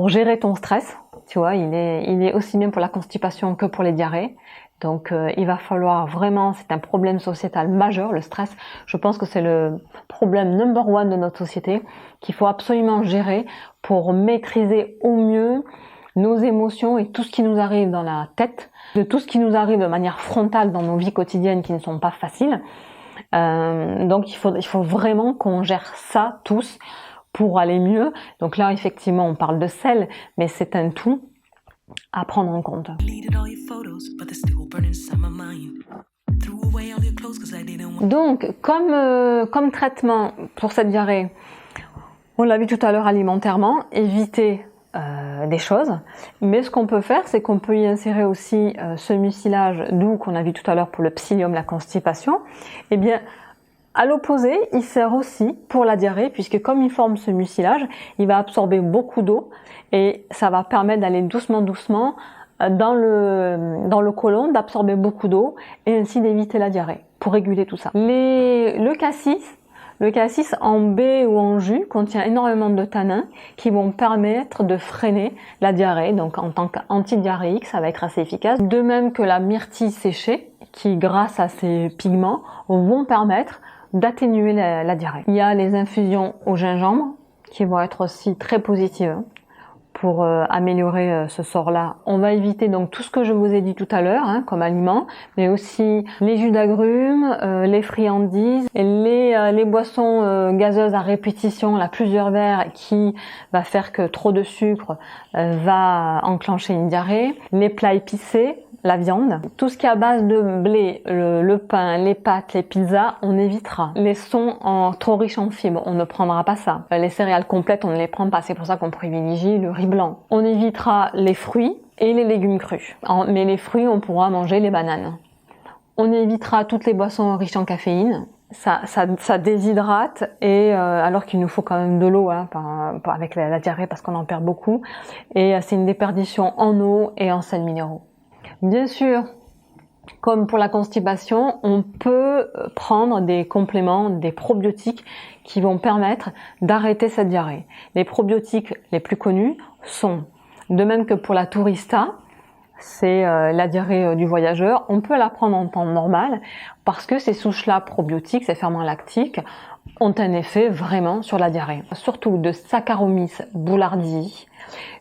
gérer ton stress. Tu vois, il est aussi bien pour la constipation que pour les diarrhées. Donc il va falloir vraiment, c'est un problème sociétal majeur, le stress. Je pense que c'est le problème number one de notre société qu'il faut absolument gérer pour maîtriser au mieux nos émotions et tout ce qui nous arrive dans la tête, de tout ce qui nous arrive de manière frontale dans nos vies quotidiennes qui ne sont pas faciles. Donc il faut vraiment qu'on gère ça tous pour aller mieux. Donc là, effectivement, on parle de sel, mais c'est un tout à prendre en compte. Donc, comme traitement pour cette diarrhée, on l'a vu tout à l'heure alimentairement, éviter des choses, mais ce qu'on peut faire, c'est qu'on peut y insérer aussi ce mucilage doux qu'on a vu tout à l'heure pour le psyllium, la constipation. Eh bien, à l'opposé, il sert aussi pour la diarrhée, puisque comme il forme ce mucilage, il va absorber beaucoup d'eau et ça va permettre d'aller doucement dans le côlon, d'absorber beaucoup d'eau et ainsi d'éviter la diarrhée, pour réguler tout ça. Le cassis en baie ou en jus contient énormément de tanins qui vont permettre de freiner la diarrhée, donc en tant qu'antidiarrhéique, ça va être assez efficace. De même que la myrtille séchée, qui grâce à ses pigments vont permettre d'atténuer la diarrhée. Il y a les infusions au gingembre qui vont être aussi très positives pour améliorer ce sort-là. On va éviter donc tout ce que je vous ai dit tout à l'heure comme aliments, mais aussi les jus d'agrumes, les friandises, les boissons gazeuses à répétition, là plusieurs verres, qui va faire que trop de sucre va enclencher une diarrhée, les plats épicés, la viande, tout ce qui est à base de blé, le pain, les pâtes, les pizzas, on évitera. Les sons trop riches en fibres, on ne prendra pas ça. Les céréales complètes, on ne les prend pas, c'est pour ça qu'on privilégie le riz blanc. On évitera les fruits et les légumes crus. Mais les fruits, on pourra manger les bananes. On évitera toutes les boissons riches en caféine. Ça déshydrate et alors qu'il nous faut quand même de l'eau avec la diarrhée parce qu'on en perd beaucoup. Et c'est une déperdition en eau et en sels minéraux. Bien sûr, comme pour la constipation, on peut prendre des compléments, des probiotiques qui vont permettre d'arrêter cette diarrhée. Les probiotiques les plus connus sont, de même que pour la tourista, c'est la diarrhée du voyageur, on peut la prendre en temps normal parce que ces souches-là probiotiques, ces ferments lactiques, ont un effet vraiment sur la diarrhée. Surtout de Saccharomyces boulardii,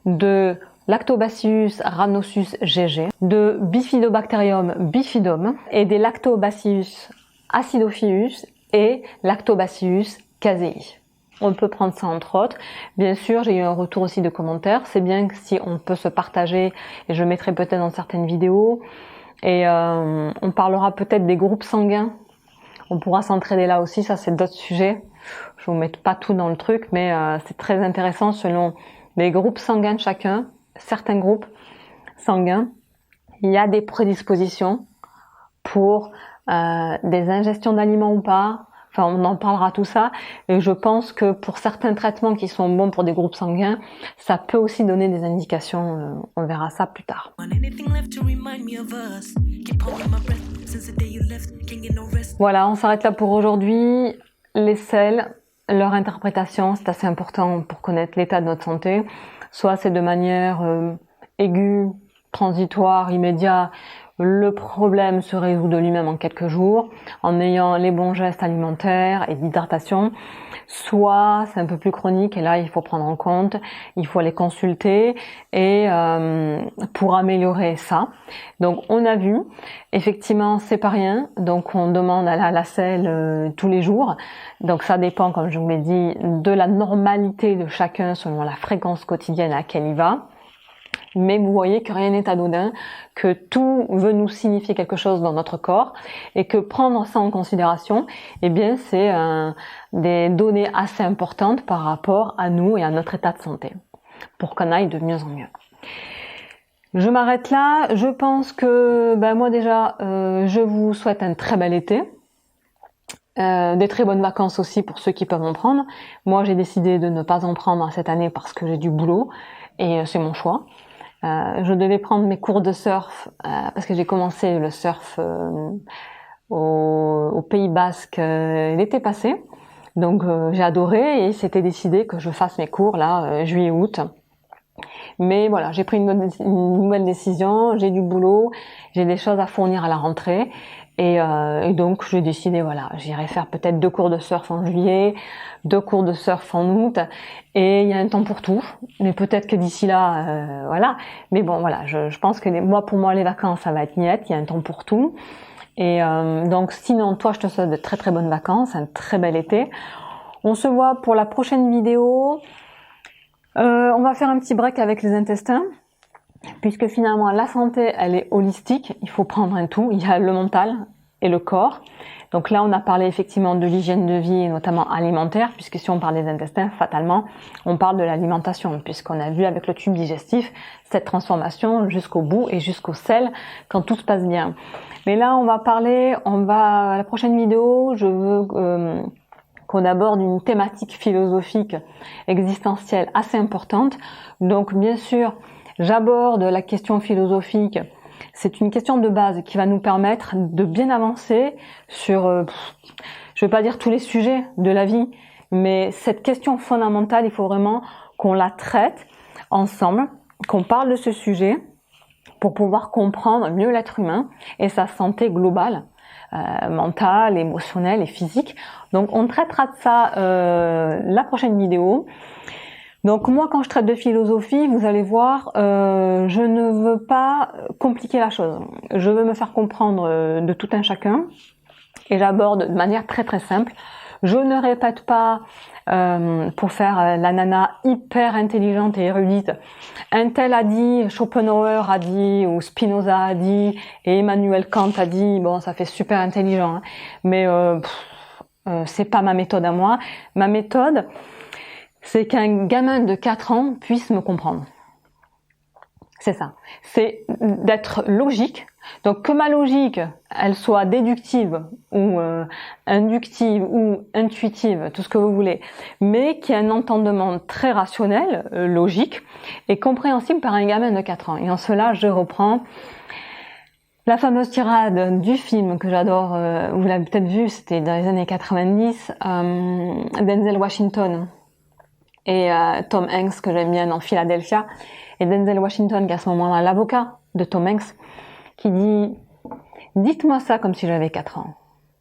de Lactobacillus rhamnosus GG, de Bifidobacterium bifidum et des Lactobacillus acidophilus et Lactobacillus casei. On peut prendre ça entre autres. Bien sûr, j'ai eu un retour aussi de commentaires. C'est bien que si on peut se partager, et je mettrai peut-être dans certaines vidéos. Et on parlera peut-être des groupes sanguins. On pourra s'entraider là aussi, ça c'est d'autres sujets. Je vous mets pas tout dans le truc, mais c'est très intéressant selon les groupes sanguins de chacun. Certains groupes sanguins, il y a des prédispositions pour des ingestions d'aliments ou pas. Enfin, on en parlera tout ça. Et je pense que pour certains traitements qui sont bons pour des groupes sanguins, ça peut aussi donner des indications. On verra ça plus tard. Voilà, on s'arrête là pour aujourd'hui. Les sels, leur interprétation, c'est assez important pour connaître l'état de notre santé. Soit c'est de manière aiguë, transitoire, immédiate, le problème se résout de lui-même en quelques jours, en ayant les bons gestes alimentaires et d'hydratation. Soit c'est un peu plus chronique et là il faut prendre en compte, il faut aller consulter et pour améliorer ça. Donc on a vu, effectivement c'est pas rien, donc on demande à la selle tous les jours. Donc ça dépend, comme je vous l'ai dit, de la normalité de chacun selon la fréquence quotidienne à laquelle il va. Mais vous voyez que rien n'est anodin, que tout veut nous signifier quelque chose dans notre corps et que prendre ça en considération, eh bien c'est des données assez importantes par rapport à nous et à notre état de santé pour qu'on aille de mieux en mieux. Je m'arrête là. Je pense que moi déjà, je vous souhaite un très bel été. Des très bonnes vacances aussi pour ceux qui peuvent en prendre. Moi j'ai décidé de ne pas en prendre cette année parce que j'ai du boulot et c'est mon choix. Je devais prendre mes cours de surf parce que j'ai commencé le surf au Pays Basque l'été passé. Donc j'ai adoré et c'était décidé que je fasse mes cours là juillet-août. Mais voilà, j'ai pris une nouvelle décision, j'ai du boulot, j'ai des choses à fournir à la rentrée. Et donc j'ai décidé, voilà, j'irai faire peut-être 2 cours de surf en juillet, 2 cours de surf en août, et il y a un temps pour tout. Mais peut-être que d'ici là, voilà. Mais bon, voilà, je pense que pour moi les vacances ça va être niette, il y a un temps pour tout. Et donc sinon, toi, je te souhaite de très très bonnes vacances, un très bel été. On se voit pour la prochaine vidéo. On va faire un petit break avec les intestins, puisque finalement la santé, elle est holistique. Il faut prendre un tout. Il y a le mental et le corps. Donc là, on a parlé effectivement de l'hygiène de vie, notamment alimentaire, puisque si on parle des intestins, fatalement, on parle de l'alimentation, puisqu'on a vu avec le tube digestif cette transformation jusqu'au bout et jusqu'au sel, quand tout se passe bien. Mais là, à la prochaine vidéo, je veux qu'on aborde une thématique philosophique existentielle assez importante. Donc bien sûr, j'aborde la question philosophique. C'est une question de base qui va nous permettre de bien avancer sur, je ne vais pas dire tous les sujets de la vie, mais cette question fondamentale, il faut vraiment qu'on la traite ensemble, qu'on parle de ce sujet pour pouvoir comprendre mieux l'être humain et sa santé globale, mentale, émotionnelle et physique. Donc on traitera de ça la prochaine vidéo. Donc moi, quand je traite de philosophie, vous allez voir, je ne veux pas compliquer la chose. Je veux me faire comprendre de tout un chacun et j'aborde de manière très très simple. Je ne répète pas pour faire la nana hyper intelligente et érudite. Un tel a dit, Schopenhauer a dit, ou Spinoza a dit, et Emmanuel Kant a dit. Bon, ça fait super intelligent, hein, mais c'est pas ma méthode à moi. Ma méthode, c'est qu'un gamin de 4 ans puisse me comprendre. C'est ça. C'est d'être logique. Donc que ma logique, elle soit déductive ou inductive ou intuitive, tout ce que vous voulez, mais qu'il y ait un entendement très rationnel, logique et compréhensible par un gamin de 4 ans. Et en cela, je reprends la fameuse tirade du film que j'adore, vous l'avez peut-être vu, c'était dans les années 90, Denzel Washington et Tom Hanks, que j'aime bien dans Philadelphia, et Denzel Washington, qui est à ce moment-là l'avocat de Tom Hanks, qui dit « Dites-moi ça comme si j'avais 4 ans ».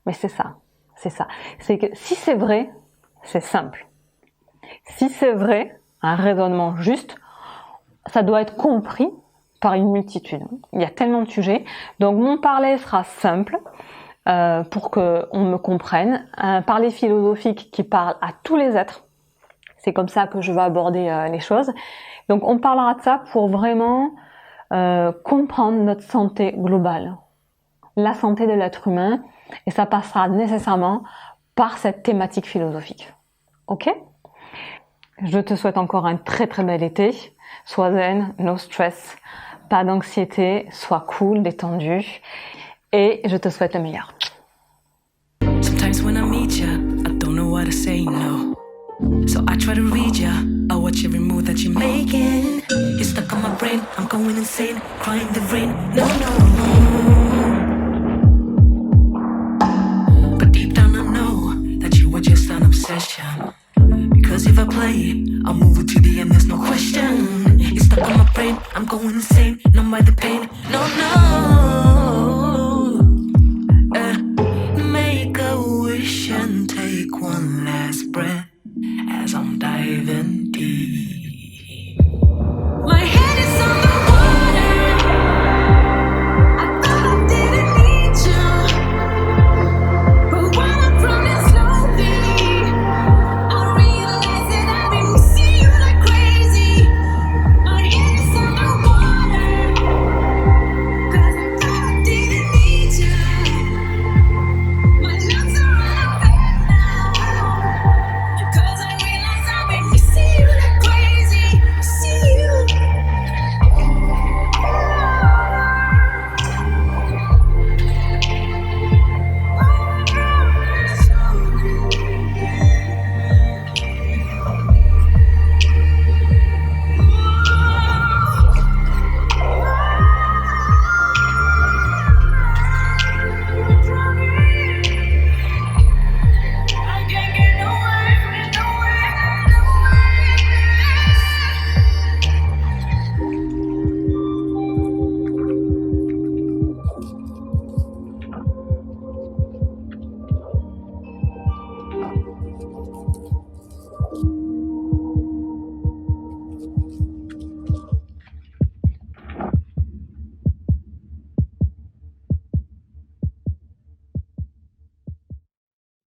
Mais c'est ça, c'est ça. C'est que si c'est vrai, c'est simple. Si c'est vrai, un raisonnement juste, ça doit être compris par une multitude. Il y a tellement de sujets. Donc mon parler sera simple pour qu'on me comprenne. Un parler philosophique qui parle à tous les êtres. C'est comme ça que je vais aborder les choses. Donc on parlera de ça pour vraiment comprendre notre santé globale, la santé de l'être humain, et ça passera nécessairement par cette thématique philosophique. Ok ? Je te souhaite encore un très très bel été. Sois zen, no stress, pas d'anxiété, sois cool, détendu, et je te souhaite le meilleur. Sometimes when I meet ya, I don't know what to say, no. So I try to read ya, I watch every move that you're making. You're stuck on my brain, I'm going insane, crying the rain, no, no. But deep down I know that you were just an obsession. Because if I play, I'll move it to the end, there's no question. You're stuck on my brain, I'm going insane, numb by the pain, no, no.